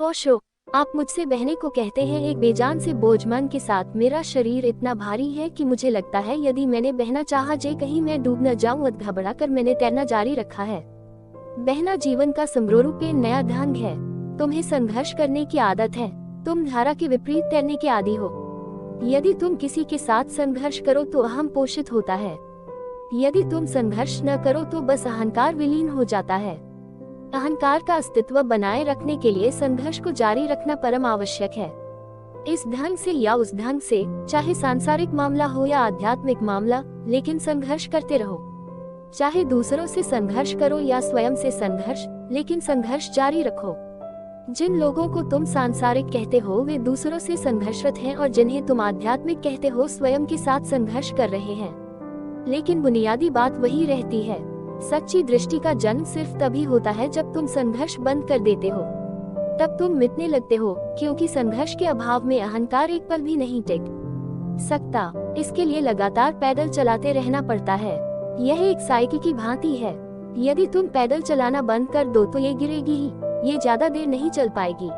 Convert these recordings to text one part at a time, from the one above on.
ओशो, आप मुझसे बहने को कहते हैं एक बेजान से बोझ मन के साथ मेरा शरीर इतना भारी है कि मुझे लगता है यदि मैंने बहना चाहा जे कहीं मैं डूब न जाऊं अत घबरा कर मैंने तैरना जारी रखा है। बहना जीवन का समरूपी नया ढंग है। तुम्हें संघर्ष करने की आदत है। तुम धारा के विपरीत तैरने के आदी हो। यदि तुम किसी के साथ संघर्ष करो तो अहम पोषित होता है। यदि तुम संघर्ष न करो तो बस अहंकार विलीन हो जाता है। अहंकार का अस्तित्व बनाए रखने के लिए संघर्ष को जारी रखना परम आवश्यक है। इस ढंग से या उस ढंग से, चाहे सांसारिक मामला हो या आध्यात्मिक मामला, लेकिन संघर्ष करते रहो। चाहे दूसरों से संघर्ष करो या स्वयं से संघर्ष, लेकिन संघर्ष जारी रखो। जिन लोगों को तुम सांसारिक कहते हो वे दूसरों से संघर्षरत हैं और जिन्हें तुम आध्यात्मिक कहते हो स्वयं के साथ संघर्ष कर रहे हैं। लेकिन बुनियादी बात वही रहती है। सच्ची दृष्टि का जन्म सिर्फ तभी होता है जब तुम संघर्ष बंद कर देते हो। तब तुम मिटने लगते हो, क्योंकि संघर्ष के अभाव में अहंकार एक पल भी नहीं टिक सकता। इसके लिए लगातार पैदल चलाते रहना पड़ता है। यह एक साइकिल की भांति है। यदि तुम पैदल चलाना बंद कर दो तो ये गिरेगी ही, ये ज्यादा देर नहीं चल पाएगी।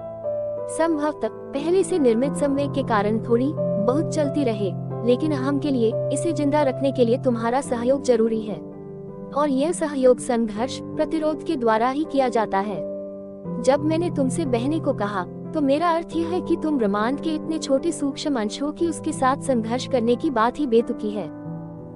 संभवतः पहले से निर्मित संवेग के कारण थोड़ी बहुत चलती रहे, लेकिन अहम के लिए, इसे जिंदा रखने के लिए तुम्हारा सहयोग जरूरी है। और यह सहयोग संघर्ष प्रतिरोध के द्वारा ही किया जाता है। जब मैंने तुमसे बहने को कहा तो मेरा अर्थ यह है कि तुम ब्रह्मांड के इतने छोटे सूक्ष्म अंश हो कि उसके साथ संघर्ष करने की बात ही बेतुकी है।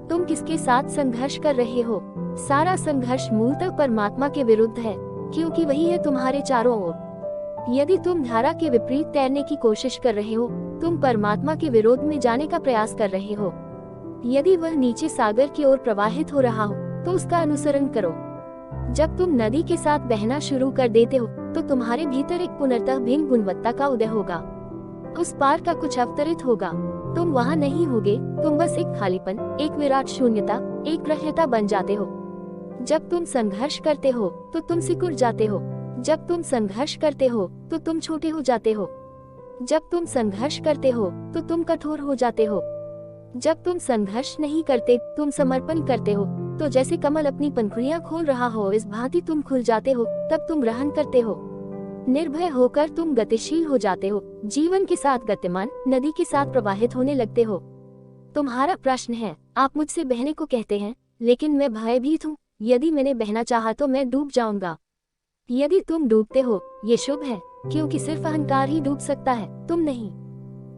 तुम किसके साथ संघर्ष कर रहे हो? सारा संघर्ष मूलतः परमात्मा के विरुद्ध है, क्योंकि वही है तुम्हारे चारों ओर। यदि तुम धारा के विपरीत तैरने की कोशिश कर रहे हो, तुम परमात्मा के विरोध में जाने का प्रयास कर रहे हो। यदि वह नीचे सागर की ओर प्रवाहित हो रहा हो तो उसका अनुसरण करो। जब तुम नदी के साथ बहना शुरू कर देते हो तो तुम्हारे भीतर एक पुनर्तः भिन्न गुणवत्ता का उदय होगा। उस पार का कुछ अवतरित होगा। तुम वहाँ नहीं होगे, तुम बस एक खालीपन, एक विराट शून्यता, एक ग्रह्यता बन जाते हो। जब तुम संघर्ष करते हो तो तुम सिकुड़ जाते हो। जब तुम संघर्ष करते हो तो तुम छोटे हो जाते हो। जब तुम संघर्ष करते हो तो तुम कठोर हो जाते हो। जब तुम संघर्ष नहीं करते, तुम समर्पण करते हो, तो जैसे कमल अपनी पंखुड़ियां खोल रहा हो इस भांति तुम खुल जाते हो। तब तुम ग्रहण करते हो। निर्भय होकर तुम गतिशील हो जाते हो, जीवन के साथ गतिमान नदी के साथ प्रवाहित होने लगते हो। तुम्हारा प्रश्न है, आप मुझसे बहने को कहते हैं, लेकिन मैं भयभीत हूँ। यदि मैंने बहना चाहा तो मैं डूब जाऊंगा। यदि तुम डूबते हो, ये शुभ है, क्योंकि सिर्फ अहंकार ही डूब सकता है, तुम नहीं।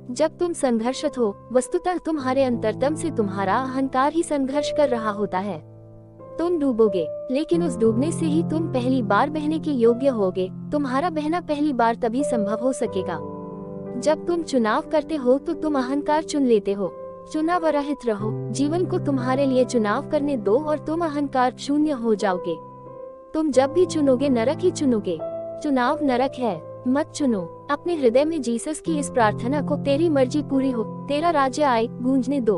जब तुम संघर्षरत हो, वस्तुतः तुम्हारे अंतरतम से तुम्हारा अहंकार ही संघर्ष कर रहा होता है। तुम डूबोगे, लेकिन उस डूबने से ही तुम पहली बार बहने के योग्य होगे। तुम्हारा बहना पहली बार तभी संभव हो सकेगा जब तुम चुनाव करते हो तो तुम अहंकार चुन लेते हो। चुनाव रहित रहो, जीवन को तुम्हारे लिए चुनाव करने दो और तुम अहंकार शून्य हो जाओगे। तुम जब भी चुनोगे नरक ही चुनोगे। चुनाव नरक है, मत चुनो। अपने हृदय में जीसस की इस प्रार्थना को, तेरी मर्जी पूरी हो, तेरा राज्य आए, गूंजने दो।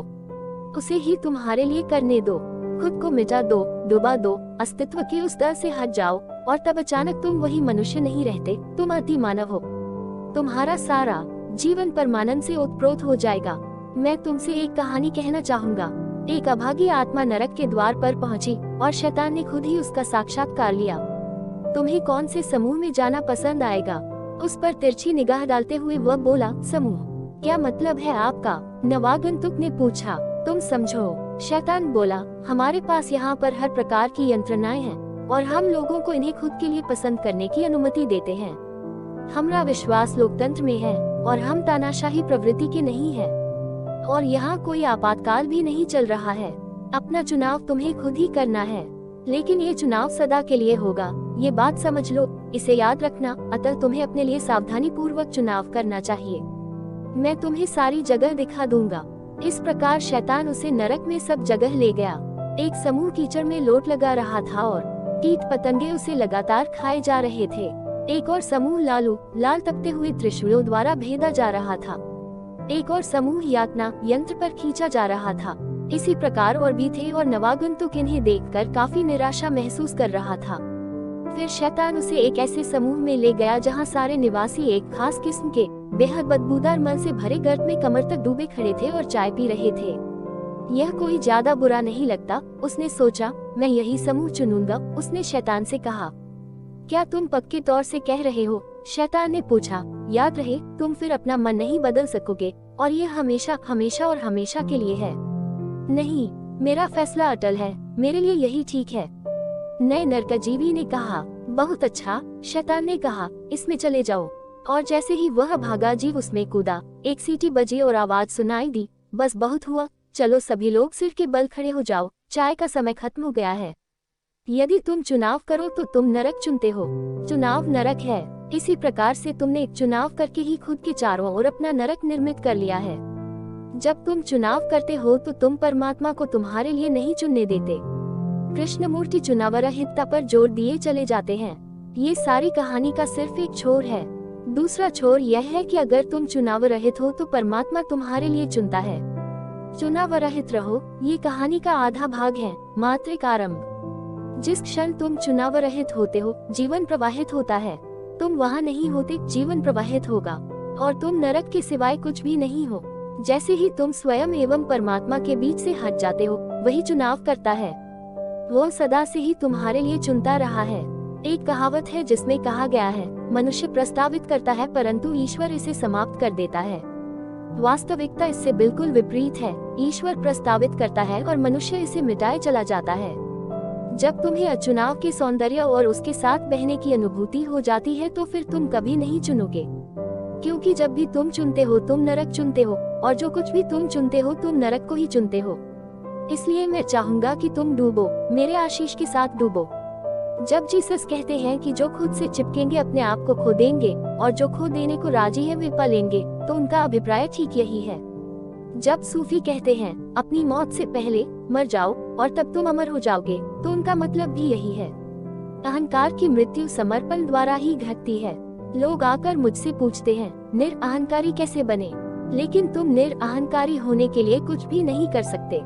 उसे ही तुम्हारे लिए करने दो। खुद को मिटा दो, डुबा दो, अस्तित्व के उस दर से हट जाओ, और तब अचानक तुम वही मनुष्य नहीं रहते, तुम अति मानव हो। तुम्हारा सारा जीवन परमानंद से ओतप्रोत हो जाएगा। मैं तुमसे एक कहानी कहना चाहूंगा। एक अभागी आत्मा नरक के द्वार पर पहुंची और शैतान ने खुद ही उसका साक्षात्कार लिया। तुम्हें कौन से समूह में जाना पसंद आएगा? उस पर तिरछी निगाह डालते हुए वह बोला, समूह। क्या मतलब है आपका? नवागंतुक ने पूछा। तुम समझो। शैतान बोला, हमारे पास यहाँ पर हर प्रकार की यंत्रणाएं हैं और हम लोगों को इन्हें खुद के लिए पसंद करने की अनुमति देते हैं। हमारा विश्वास लोकतंत्र में है और हम तानाशाही प्रवृत्ति के नहीं हैं। और यहाँ कोई आपातकाल भी नहीं चल रहा है। अपना चुनाव तुम्हें खुद ही करना है, लेकिन ये चुनाव सदा के लिए होगा। ये बात समझ लो, इसे याद रखना। अतः तुम्हें अपने लिए सावधानी पूर्वक चुनाव करना चाहिए। मैं तुम्हें सारी जगह दिखा दूंगा। इस प्रकार शैतान उसे नरक में सब जगह ले गया। एक समूह कीचड़ में लोट लगा रहा था और कीट पतंगे उसे लगातार खाए जा रहे थे। एक और समूह लाल तपते हुए त्रिशूलों द्वारा भेदा जा रहा था। एक और समूह यातना यंत्र पर खींचा जा रहा था। इसी प्रकार और भी थे और नवागंतुक इन्हें देखकर काफी निराशा महसूस कर रहा था। फिर शैतान उसे एक ऐसे समूह में ले गया जहां सारे निवासी एक खास किस्म के बेहद बदबूदार मल से भरे गर्त में कमर तक डूबे खड़े थे और चाय पी रहे थे। यह कोई ज्यादा बुरा नहीं लगता, उसने सोचा। मैं यही समूह चुनूंगा। उसने शैतान से कहा, क्या तुम पक्के तौर से कह रहे हो शैतान ने पूछा, याद रहे तुम फिर अपना मन नहीं बदल सकोगे और ये हमेशा हमेशा और हमेशा के लिए है। नहीं, मेरा फैसला अटल है, मेरे लिए यही ठीक है। नए नरकजीवी ने कहा, बहुत अच्छा। शैतान ने कहा, इसमें चले जाओ। और जैसे ही वह भागा जीव उसमें कूदा। एक सीटी बजी और आवाज सुनाई दी, बस बहुत हुआ, चलो सभी लोग सिर के बल खड़े हो जाओ, चाय का समय खत्म हो गया है। यदि तुम चुनाव करो तो तुम नरक चुनते हो। चुनाव नरक है। इसी प्रकार से तुमने एक चुनाव करके ही खुद के चारों ओर अपना नरक निर्मित कर लिया है। जब तुम चुनाव करते हो तो तुम परमात्मा को तुम्हारे लिए नहीं चुनने देते। कृष्णमूर्ति चुनावरहितता पर जोर दिए चले जाते हैं। ये सारी कहानी का सिर्फ एक छोर है। दूसरा छोर यह है कि अगर तुम चुनाव रहित हो तो परमात्मा तुम्हारे लिए चुनता है। चुनाव रहित रहो, ये कहानी का आधा भाग है, मात्र एक आरंभ। जिस क्षण तुम चुनाव रहित होते हो, जीवन प्रवाहित होता है। तुम वहाँ नहीं होते, जीवन प्रवाहित होगा, और तुम नरक के सिवाय कुछ भी नहीं हो। जैसे ही तुम स्वयं एवं परमात्मा के बीच से हट जाते हो, वही चुनाव करता है। वो सदा से ही तुम्हारे लिए चुनता रहा है। एक कहावत है जिसमें कहा गया है, मनुष्य प्रस्तावित करता है परंतु ईश्वर इसे समाप्त कर देता है। वास्तविकता इससे बिल्कुल विपरीत है। ईश्वर प्रस्तावित करता है और मनुष्य इसे मिटाए चला जाता है। जब तुम्हें अचुनाव के सौंदर्य और उसके साथ बहने की अनुभूति हो जाती है तो फिर तुम कभी नहीं चुनोगे, क्योंकि जब भी तुम चुनते हो तुम नरक चुनते हो, और जो कुछ भी तुम चुनते हो तुम नरक को ही चुनते हो। इसलिए मैं चाहूंगा कि तुम डूबो, मेरे आशीष के साथ डूबो। जब जीसस कहते हैं कि जो खुद से चिपकेंगे अपने आप को खो देंगे और जो खो देने को राजी है वे पा लेंगे, तो उनका अभिप्राय ठीक यही है। जब सूफी कहते हैं अपनी मौत से पहले मर जाओ और तब तुम अमर हो जाओगे, तो उनका मतलब भी यही है। अहंकार की मृत्यु समर्पण द्वारा ही घटती है। लोग आकर मुझसे पूछते हैं निरअहंकारी कैसे बने, लेकिन तुम निरअहंकारी होने के लिए कुछ भी नहीं कर सकते।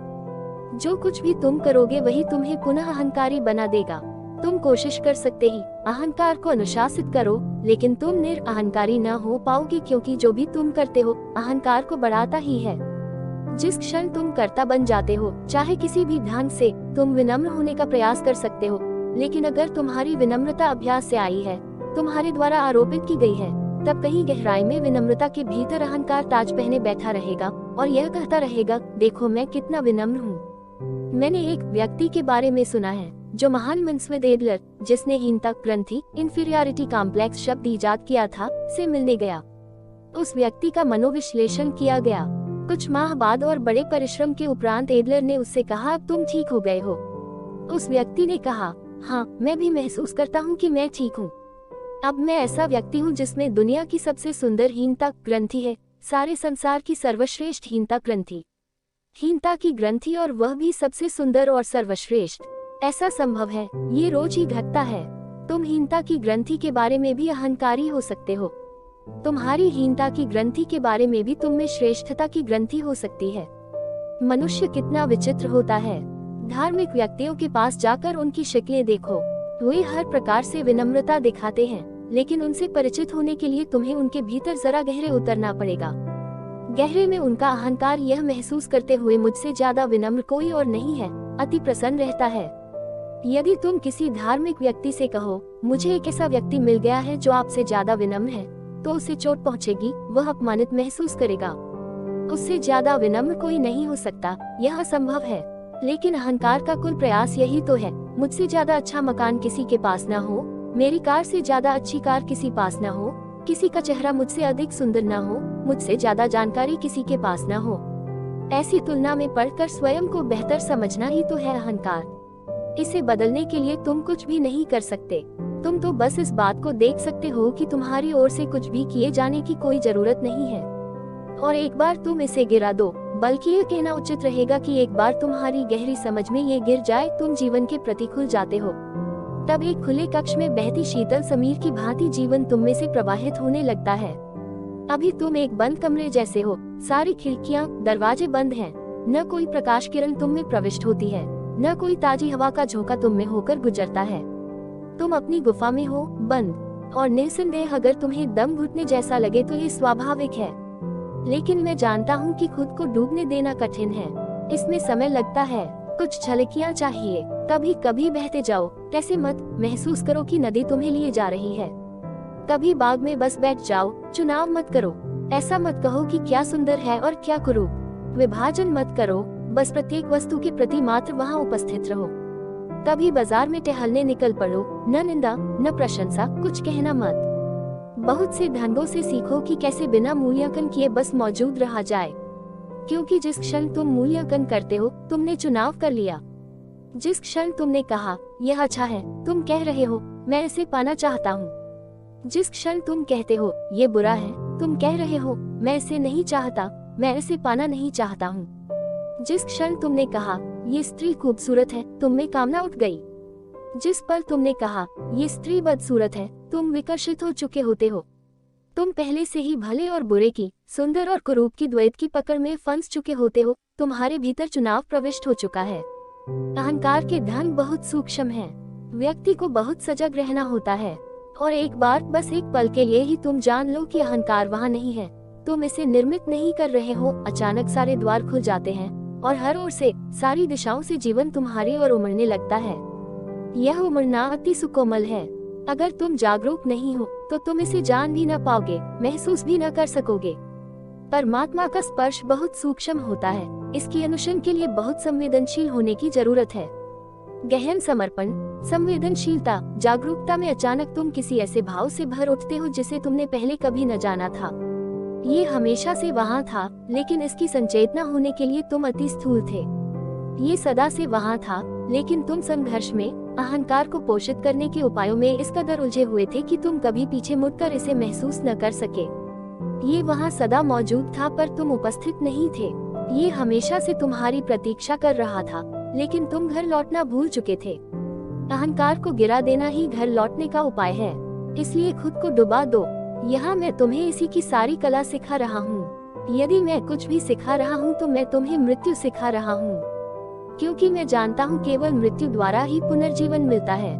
जो कुछ भी तुम करोगे वही तुम्हें पुनः अहंकारी बना देगा। तुम कोशिश कर सकते ही अहंकार को अनुशासित करो, लेकिन तुम निरअहंकारी न हो पाओगे, क्योंकि जो भी तुम करते हो अहंकार को बढ़ाता ही है। जिस क्षण तुम कर्ता बन जाते हो, चाहे किसी भी ढंग से, तुम विनम्र होने का प्रयास कर सकते हो, लेकिन अगर तुम्हारी विनम्रता अभ्यास से आई है, तुम्हारे द्वारा आरोपित की गई है, तब कहीं गहराई में विनम्रता के भीतर अहंकार ताज पहने बैठा रहेगा और यह कहता रहेगा, देखो मैं कितना विनम्र हूँ। मैंने एक व्यक्ति के बारे में सुना है जो महान मनस्विद एडलर, जिसने हीनता ग्रंथि इंफीरियरिटी कॉम्प्लेक्स शब्द इजाद किया था, से मिलने गया। उस व्यक्ति का मनोविश्लेषण किया गया। कुछ माह बाद और बड़े परिश्रम के उपरांत एडलर ने उससे कहा, अब तुम ठीक हो गए हो। उस व्यक्ति ने कहा, हाँ, मैं भी महसूस करता हूँ कि मैं ठीक हूँ। अब मैं ऐसा व्यक्ति हूँ जिसमें दुनिया की सबसे सुंदर हीनता ग्रंथि है, सारे संसार की सर्वश्रेष्ठ हीनता ग्रंथि। हीनता की ग्रंथि, और वह भी सबसे सुंदर और सर्वश्रेष्ठ। ऐसा संभव है, ये रोज ही घटता है। तुम हीनता की ग्रंथि के बारे में भी अहंकारी हो सकते हो। तुम्हारी हीनता की ग्रंथि के बारे में भी तुम में श्रेष्ठता की ग्रंथि हो सकती है। मनुष्य कितना विचित्र होता है। धार्मिक व्यक्तियों के पास जाकर उनकी शक्लें देखो, वे हर प्रकार से विनम्रता दिखाते हैं, लेकिन उनसे परिचित होने के लिए तुम्हें उनके भीतर जरा गहरे उतरना पड़ेगा। गहरे में उनका अहंकार यह महसूस करते हुए, मुझसे ज्यादा विनम्र कोई और नहीं है, अति प्रसन्न रहता है। यदि तुम किसी धार्मिक व्यक्ति से कहो, मुझे एक ऐसा व्यक्ति मिल गया है जो आपसे ज्यादा विनम्र है, तो उसे चोट पहुंचेगी, वह अपमानित महसूस करेगा। उससे ज्यादा विनम्र कोई नहीं हो सकता, यह असंभव है। लेकिन अहंकार का कुल प्रयास यही तो है, मुझसे ज्यादा अच्छा मकान किसी के पास न हो, मेरी कार से ज्यादा अच्छी कार किसी पास न हो, किसी का चेहरा मुझसे अधिक सुंदर न हो, मुझसे ज्यादा जानकारी किसी के पास न हो। ऐसी तुलना में पढ़कर स्वयं को बेहतर समझना ही तो है अहंकार। इसे बदलने के लिए तुम कुछ भी नहीं कर सकते। तुम तो बस इस बात को देख सकते हो कि तुम्हारी ओर से कुछ भी किए जाने की कोई जरूरत नहीं है, और एक बार तुम इसे गिरा दो, बल्कि ये कहना उचित रहेगा कि एक बार तुम्हारी गहरी समझ में ये गिर जाए, तुम जीवन के प्रति खुल जाते हो। तब एक खुले कक्ष में बहती शीतल समीर की भांति जीवन तुम में से प्रवाहित होने लगता है। अभी तुम एक बंद कमरे जैसे हो, सारी खिड़कियां, दरवाजे बंद हैं, न कोई प्रकाश किरण तुम में प्रविष्ट होती है, न कोई ताजी हवा का झोंका तुम में होकर गुजरता है। तुम अपनी गुफा में हो, बंद और निसंदेह। अगर तुम्हें दम घुटने जैसा लगे तो ये स्वाभाविक है, लेकिन मैं जानता हूँ कि खुद को डूबने देना कठिन है। इसमें समय लगता है, कुछ झलकियाँ चाहिए। कभी कभी बहते जाओ, ऐसे मत महसूस करो कि नदी तुम्हें लिए जा रही है। कभी बाग में बस बैठ जाओ, चुनाव मत करो। ऐसा मत कहो कि क्या सुंदर है और क्या कुरूप। विभाजन मत करो, बस प्रत्येक वस्तु के प्रति मात्र वहाँ उपस्थित रहो। कभी बाजार में टहलने निकल पड़ो, न निंदा न प्रशंसा, कुछ कहना मत। बहुत से ढंगों से सीखो कि कैसे बिना मूल्यांकन किए बस मौजूद रहा जाए, क्योंकि जिस क्षण तुम मूल्यांकन करते हो तुमने चुनाव कर लिया। जिस क्षण तुमने कहा यह अच्छा है, तुम कह रहे हो मैं इसे पाना चाहता हूँ। जिस क्षण तुम कहते हो ये बुरा है, तुम कह रहे हो मैं इसे नहीं चाहता, मैं इसे पाना नहीं चाहता हूँ। जिस क्षण तुमने कहा ये स्त्री खूबसूरत है, तुम में कामना उठ गई। जिस पल तुमने कहा ये स्त्री बदसूरत है, तुम विकर्षित हो चुके होते हो। तुम पहले से ही भले और बुरे की, सुंदर और कुरूप की द्वैत की पकड़ में फंस चुके होते हो। तुम्हारे भीतर चुनाव प्रविष्ट हो चुका है। अहंकार के ढंग बहुत सूक्ष्म हैं। व्यक्ति को बहुत सजग रहना होता है, और एक बार, बस एक पल के लिए ही तुम जान लो कि अहंकार वहाँ नहीं है। तुम इसे निर्मित नहीं कर रहे हो। अचानक सारे द्वार खुल जाते हैं और हर ओर से, सारी दिशाओं से जीवन तुम्हारी ओर उमड़ने लगता है। यह उमड़ना अति सुकोमल है। अगर तुम जागरूक नहीं हो तो तुम इसे जान भी न पाओगे, महसूस भी न कर सकोगे। परमात्मा का स्पर्श बहुत सूक्ष्म होता है। इसकी अनुशन के लिए बहुत संवेदनशील होने की जरूरत है। गहन समर्पण, संवेदनशीलता, जागरूकता में अचानक तुम किसी ऐसे भाव से भर उठते हो जिसे तुमने पहले कभी न जाना था। ये हमेशा से वहाँ था, लेकिन इसकी संचेतना होने के लिए तुम अति स्थूल थे। ये सदा से वहाँ था, लेकिन तुम संघर्ष में, अहंकार को पोषित करने के उपायों में इस कदर उलझे हुए थे कि तुम कभी पीछे मुड़कर इसे महसूस न कर सके। ये वहाँ सदा मौजूद था, पर तुम उपस्थित नहीं थे। ये हमेशा से तुम्हारी प्रतीक्षा कर रहा था, लेकिन तुम घर लौटना भूल चुके थे। अहंकार को गिरा देना ही घर लौटने का उपाय है, इसलिए खुद को डुबा दो। यहाँ मैं तुम्हें इसी की सारी कला सिखा रहा हूँ। यदि मैं कुछ भी सिखा रहा हूँ तो मैं तुम्हें मृत्यु सिखा रहा हूँ, क्योंकि मैं जानता हूँ केवल मृत्यु द्वारा ही पुनर्जीवन मिलता है।